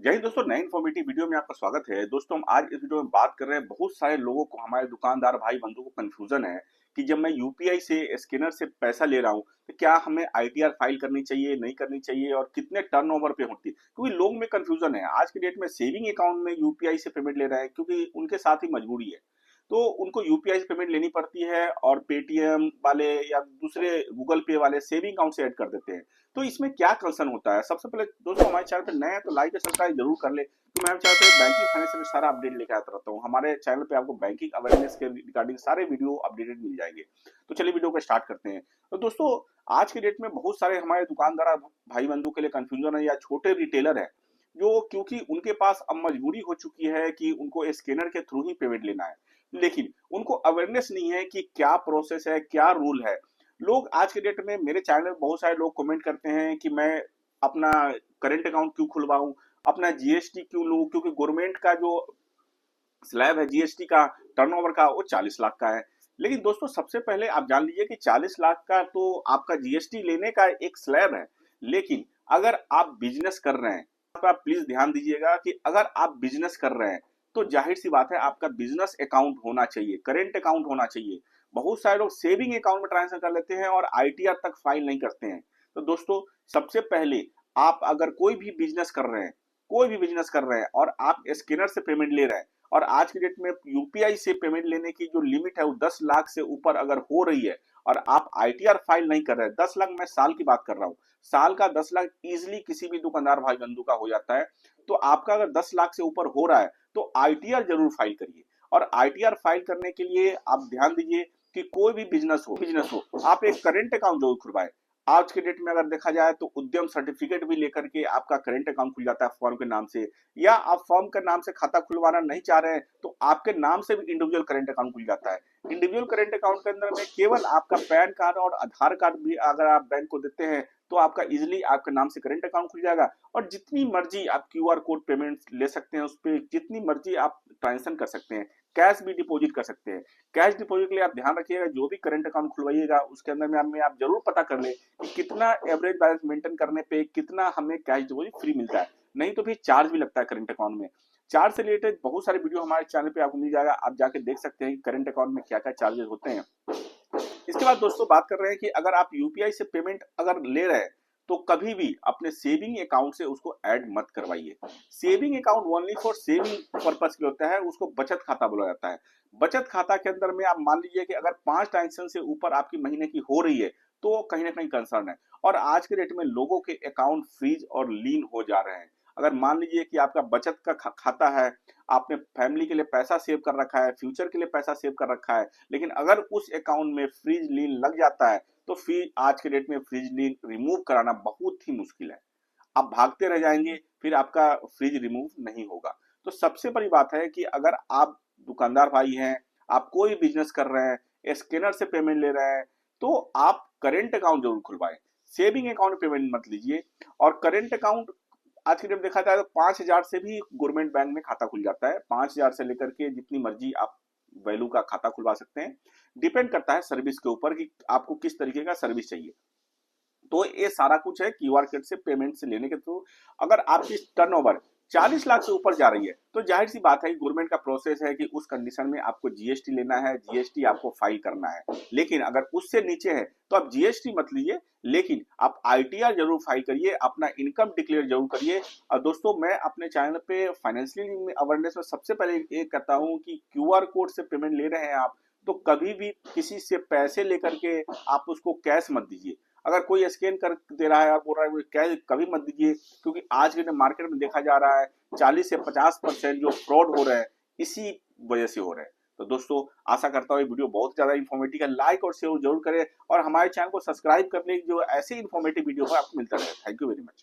जय हिंद दोस्तों, नए इन्फॉर्मेटिव वीडियो में आपका स्वागत है। दोस्तों, हम आज इस वीडियो में बात कर रहे हैं। बहुत सारे लोगों को, हमारे दुकानदार भाई बंधु को कंफ्यूजन है कि जब मैं यूपीआई से स्कैनर से पैसा ले रहा हूं तो क्या हमें आईटीआर फाइल करनी चाहिए, नहीं करनी चाहिए और कितने टर्नओवर पे होती है। क्योंकि लोग में कंफ्यूजन है। आज के डेट में सेविंग अकाउंट में यूपीआई से पेमेंट ले रहे हैं क्योंकि उनके साथ ही मजबूरी है। तो उनको यूपीआई से पेमेंट लेनी पड़ती है और पेटीएम वाले या दूसरे गूगल पे वाले सेविंग अकाउंट से ऐड कर देते हैं। तो इसमें क्या कंसर्न होता है? सबसे पहले दोस्तों, हमारे चैनल पे नए हैं तो लाइक और सब्सक्राइब जरूर कर ले। तो मैं चैनल पे बैंकिंग फाइनेंस में सारा अपडेट लेकर आता रहता हूँ। हमारे चैनल पे आपको बैंकिंग अवेयरनेस के रिगार्डिंग सारे वीडियो अपडेटेड मिल जाएंगे। तो चलिए वीडियो को स्टार्ट करते हैं। तो दोस्तों, आज के डेट में बहुत सारे हमारे दुकानदार भाई बंधु के लिए कंफ्यूजन है या छोटे रिटेलर है जो, क्योंकि उनके पास अब मजबूरी हो चुकी है कि उनको स्कैनर के थ्रू ही पेमेंट लेना है, लेकिन उनको अवेयरनेस नहीं है कि क्या प्रोसेस है, क्या रूल है। लोग आज के डेट में, मेरे चैनल में बहुत सारे लोग कमेंट करते हैं कि मैं अपना करेंट अकाउंट क्यों खुलवाऊं, अपना जीएसटी क्यों लूं, क्योंकि गवर्नमेंट का जो स्लैब है जीएसटी का टर्नओवर का वो 40 लाख का है। लेकिन दोस्तों, सबसे पहले आप जान लीजिए कि 40 लाख का तो आपका जीएसटी लेने का एक स्लैब है। लेकिन अगर आप बिजनेस कर रहे हैं, आप प्लीज ध्यान दीजिएगा कि अगर आप बिजनेस कर रहे हैं तो जाहिर सी बात है आपका बिजनेस अकाउंट होना चाहिए, करेंट अकाउंट होना चाहिए। बहुत सारे लोग सेविंग अकाउंट में ट्रांसफर कर लेते हैं और आईटीआर तक फाइल नहीं करते हैं। तो दोस्तों, सबसे पहले आप अगर कोई भी बिजनेस कर रहे हैं, कोई भी बिजनेस कर रहे हैं और आप स्कैनर से पेमेंट ले रहे हैं और आज की डेट में यूपीआई से पेमेंट लेने की जो लिमिट है वो 10 लाख से ऊपर अगर हो रही है और आप आईटीआर फाइल नहीं कर रहे हैं, 10 लाख मैं साल की बात कर रहा हूँ, साल का 10 लाख इजिली किसी भी दुकानदार भाई बंधु का हो जाता है। तो आपका अगर 10 लाख से ऊपर हो रहा है तो आईटीआर जरूर फाइल करिए। और आईटीआर फाइल करने के लिए आप ध्यान दीजिए कि कोई भी बिजनेस हो आप एक करेंट अकाउंट जरूर खुलवाए। आज के डेट में अगर देखा जाए तो उद्यम सर्टिफिकेट भी लेकर के आपका करेंट अकाउंट खुल जाता है फर्म के नाम से, या आप फर्म के नाम से खाता खुलवाना नहीं चाह रहे हैं तो आपके नाम से भी इंडिविजुअल करेंट अकाउंट खुल जाता है। इंडिविजुअल करेंट अकाउंट के अंदर में केवल आपका पैन कार्ड और आधार कार्ड भी अगर आप बैंक को देते हैं तो आपका इजिली आपके नाम से करेंट अकाउंट खुल जाएगा और जितनी मर्जी आप क्यूआर कोड पेमेंट ले सकते हैं, उस पर जितनी मर्जी आप ट्रांजेक्शन कर सकते हैं, कैश भी डिपॉजिट कर सकते हैं। कैश डिपॉजिट के लिए आप ध्यान रखिएगा, जो भी करंट अकाउंट खुलवाइएगा उसके अंदर में आप जरूर पता कर ले कि कितना एवरेज बैलेंस मेंटेन करने पे कितना हमें कैश डिपॉजिट फ्री मिलता है। नहीं तो फिर चार्ज भी लगता है करंट अकाउंट में। चार्ज से रिलेटेड बहुत सारे वीडियो हमारे चैनल पे आपको मिल जाएगा, आप जाके देख सकते हैं कि करंट अकाउंट में क्या क्या चार्जेस होते हैं। इसके बाद दोस्तों, बात कर रहे हैं कि अगर आप यूपीआई से पेमेंट अगर ले रहे हैं तो कभी भी अपने सेविंग अकाउंट से उसको ऐड मत करवाइए। Saving account only for saving purpose के होता है, उसको बचत खाता बोला जाता है। बचत खाता के अंदर में आप मान लीजिए कि अगर 5 ट्रांजेक्शन से ऊपर आपकी महीने की हो रही है तो कहीं ना कहीं कंसर्न है। और आज के डेट में लोगों के अकाउंट फ्रीज और लीन हो जा रहे हैं। अगर मान लीजिए कि आपका बचत का खाता है, आपने फैमिली के लिए पैसा सेव कर रखा है, फ्यूचर के लिए पैसा सेव कर रखा है, लेकिन अगर उस अकाउंट में फ्रीज लीन लग जाता है तो फिर आज के डेट में फ्रीज लीन रिमूव कराना बहुत ही मुश्किल है। आप भागते रह जाएंगे, फिर आपका फ्रीज रिमूव नहीं होगा। तो सबसे बड़ी बात है कि अगर आप दुकानदार भाई हैं, आप कोई बिजनेस कर रहे हैं, स्कैनर से पेमेंट ले रहे हैं, तो आप करेंट अकाउंट जरूर खुलवाएं। सेविंग अकाउंट पेमेंट मत लीजिए। और करेंट अकाउंट आज के डेट में देखा जाए तो 5,000 से भी गवर्नमेंट बैंक में खाता खुल जाता है। 5,000 से लेकर के जितनी मर्जी आप वैल्यू का खाता खुलवा सकते हैं। डिपेंड करता है सर्विस के ऊपर कि आपको किस तरीके का सर्विस चाहिए। तो ये सारा कुछ है क्यूआर कोड से पेमेंट से लेने के थ्रू। अगर आपकी टर्नओवर 40 लाख से ऊपर जा रही है तो जाहिर सी बात है, गवर्नमेंट का प्रोसेस है कि उस कंडीशन में आपको जीएसटी लेना है, जीएसटी आपको फाइल करना है। लेकिन अगर उससे नीचे है तो आप जीएसटी मत लीजिए, लेकिन आप आईटीआर जरूर फाइल करिए, अपना इनकम डिक्लेयर जरूर करिए। और दोस्तों, मैं अपने चैनल पे फाइनेंशियल अवेयरनेस में सबसे पहले ये कहता हूँ कि क्यूआर कोड से पेमेंट ले रहे हैं आप तो कभी भी किसी से पैसे लेकर के आप उसको कैश मत दीजिए। अगर कोई स्कैन कर दे रहा है और बोल रहा है कैश कभी मत दीजिए, क्योंकि आज के मार्केट में देखा जा रहा है 40 से 50% जो फ्रॉड हो रहे हैं इसी वजह से हो रहे हैं। तो दोस्तों, आशा करता हूँ ये वीडियो बहुत ज्यादा इन्फॉर्मेटिव है। लाइक और शेयर जरूर करें और हमारे चैनल को सब्सक्राइब करने की जो ऐसे इन्फॉर्मेटिव वीडियो है आपको मिलता रहे। Thank you very much.